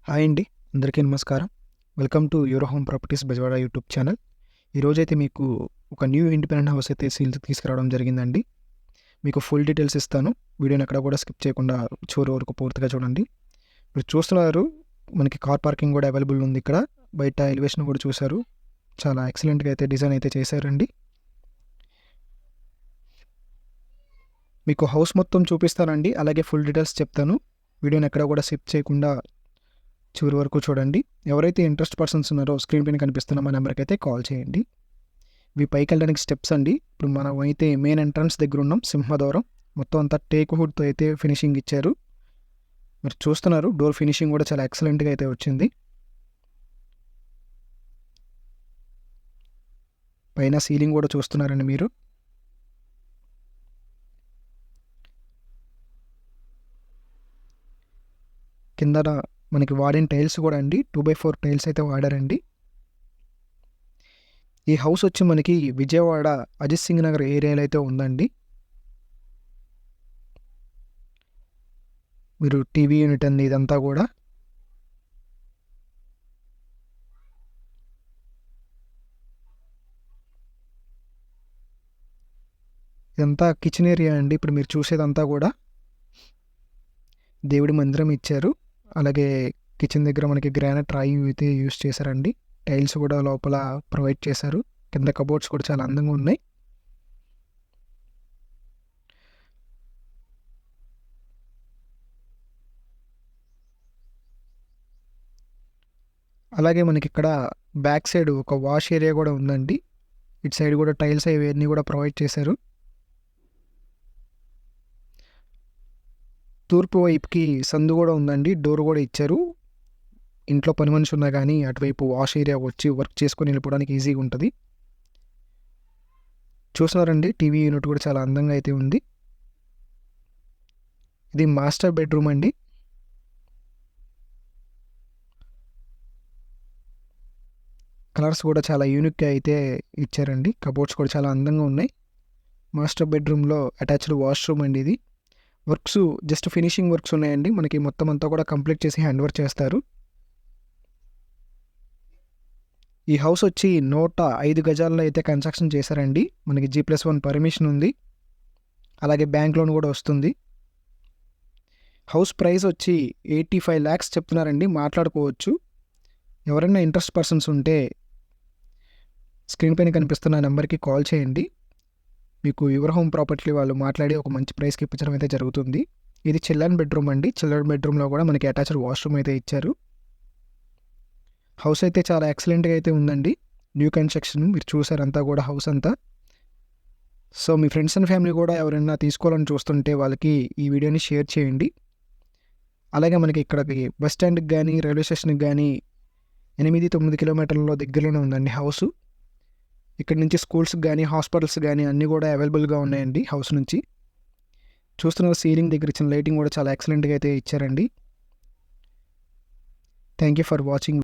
Hi అండి. అందరికీ నమస్కారం. Welcome to euro home properties Bezawada YouTube channel. ఈరోజైతే మీకు ఒక న్యూ ఇండిపెండెంట్ హౌస్ అయితే సేల్‌కి తీసుకురావడం జరిగిందండి. మీకు ఫుల్ డీటెయిల్స్ ఇస్తాను. వీడియోని ఎక్కడ కూడా స్కిప్ చేయకుండా చివరి వరకు పూర్తిగా చూడండి. మీరు చూస్తున్నారు, మనకి కార్ పార్కింగ్ కూడా అవైలబుల్ ఉంది ఇక్కడ. బయట ఎలివేషన్ కూడా చూశారు. చాలా ఎక్సలెంట్‌గా అయితే డిజైన్ అయితే చేశారండి. మీకు హౌస్ మొత్తం చూపిస్తానండి. అలాగే ఫుల్ డీటెయిల్స్ చెప్తాను. వీడియోని ఎక్కడ కూడా స్కిప్ చేయకుండా చివరి వరకు చూడండి. ఎవరైతే ఇంట్రెస్ట్ పర్సన్స్ ఉన్నారో స్క్రీన్ పైన కనిపిస్తున్న మా నెంబర్కి అయితే కాల్ చేయండి. ఇవి పైకి వెళ్ళడానికి స్టెప్స్ అండి. ఇప్పుడు మనం అయితే మెయిన్ ఎంట్రన్స్ దగ్గర ఉన్నాం. సింహద్వారం మొత్తం అంతా టేక్ వుడ్తో అయితే ఫినిషింగ్ ఇచ్చారు. మీరు చూస్తున్నారు, డోర్ ఫినిషింగ్ కూడా చాలా ఎక్సలెంట్గా అయితే వచ్చింది. పైన సీలింగ్ కూడా చూస్తున్నారండి మీరు. కిందన మనకి వాడిన టైల్స్ కూడా అండి 2x4 టైల్స్ అయితే వాడారండి. ఈ హౌస్ వచ్చి మనకి విజయవాడ అజిత్ సింగ్ నగర్ ఏరియాలో అయితే ఉందండి. మీరు టీవీ యూనిట్ అండి ఇదంతా కూడా. ఇదంతా కిచెన్ ఏరియా అండి. ఇప్పుడు మీరు చూసేదంతా కూడా దేవుడి మందిరం ఇచ్చారు. అలాగే కిచెన్ దగ్గర మనకి గ్రానైట్ రాయి అయితే యూస్ చేశారండి. టైల్స్ కూడా లోపల ప్రొవైడ్ చేశారు. కింద కబోర్డ్స్ కూడా చాలా అందంగా ఉన్నాయి. అలాగే మనకి ఇక్కడ బ్యాక్ సైడ్ ఒక వాష్ ఏరియా కూడా ఉందండి. ఇటు సైడ్ కూడా టైల్స్ ఇవన్నీ కూడా ప్రొవైడ్ చేశారు. తూర్పు వైపుకి సందు కూడా ఉందండి. డోర్ కూడా ఇచ్చారు. ఇంట్లో పని మనిషి ఉన్నా కానీ అటువైపు వాష్ ఏరియా వచ్చి వర్క్ చేసుకొని వెళ్ళిపోవడానికి ఈజీగా ఉంటుంది. చూస్తున్నారండి, టీవీ యూనిట్ కూడా చాలా అందంగా అయితే ఉంది. ఇది మాస్టర్ బెడ్రూమ్ అండి. కలర్స్ కూడా చాలా యూనిక్గా అయితే ఇచ్చారండి. కబోర్డ్స్ కూడా చాలా అందంగా ఉన్నాయి. మాస్టర్ బెడ్రూమ్లో అటాచ్డ్ వాష్రూమ్ అండి ఇది. వర్క్స్ జస్ట్ ఫినిషింగ్ వర్క్స్ ఉన్నాయండి. మనకి మొత్తం అంతా కూడా కంప్లీట్ చేసి హ్యాండ్ ఓవర్ చేస్తారు. ఈ హౌస్ వచ్చి 105 గజాల్లో అయితే కన్స్ట్రక్షన్ చేశారండి. మనకి G+1 పర్మిషన్ ఉంది. అలాగే బ్యాంక్ లోన్ కూడా వస్తుంది. హౌస్ ప్రైస్ వచ్చి 85 lakhs చెప్తున్నారండి. మాట్లాడుకోవచ్చు. ఎవరైనా ఇంట్రెస్ట్ పర్సన్స్ ఉంటే స్క్రీన్ పైన కనిపిస్తున్న నెంబర్కి కాల్ చేయండి. మీకు యువర్ హోమ్ ప్రాపర్టీ వాళ్ళు మాట్లాడి ఒక మంచి ప్రైస్కి ఇప్పించడం అయితే జరుగుతుంది. ఇది చిల్డ్రన్ బెడ్రూమ్ అండి. చిల్డ్రన్ బెడ్రూమ్లో కూడా మనకి అటాచ్డ్ వాష్రూమ్ అయితే ఇచ్చారు. హౌస్ అయితే చాలా ఎక్సలెంట్గా అయితే ఉందండి. న్యూ కన్స్ట్రక్షన్ మీరు చూసారంతా కూడా హౌస్ అంతా. So me friends and family కూడా ఎవరైనా తీసుకోవాలని చూస్తుంటే వాళ్ళకి ఈ వీడియోని షేర్ చేయండి. అలాగే మనకి ఇక్కడికి బస్ స్టాండ్కి కానీ రైల్వే స్టేషన్కి కానీ 8-9 కిలోమీటర్ల దగ్గరలోనే ఉందండి హౌస్. ఇక్కడ నుంచి స్కూల్స్కి కానీ హాస్పిటల్స్ కానీ అన్నీ కూడా అవైలబుల్గా ఉన్నాయండి హౌస్ నుంచి. చూస్తున్న సీలింగ్ దగ్గర ఇచ్చిన లైటింగ్ కూడా చాలా ఎక్సలెంట్గా అయితే ఇచ్చారండి. Thank you for watching.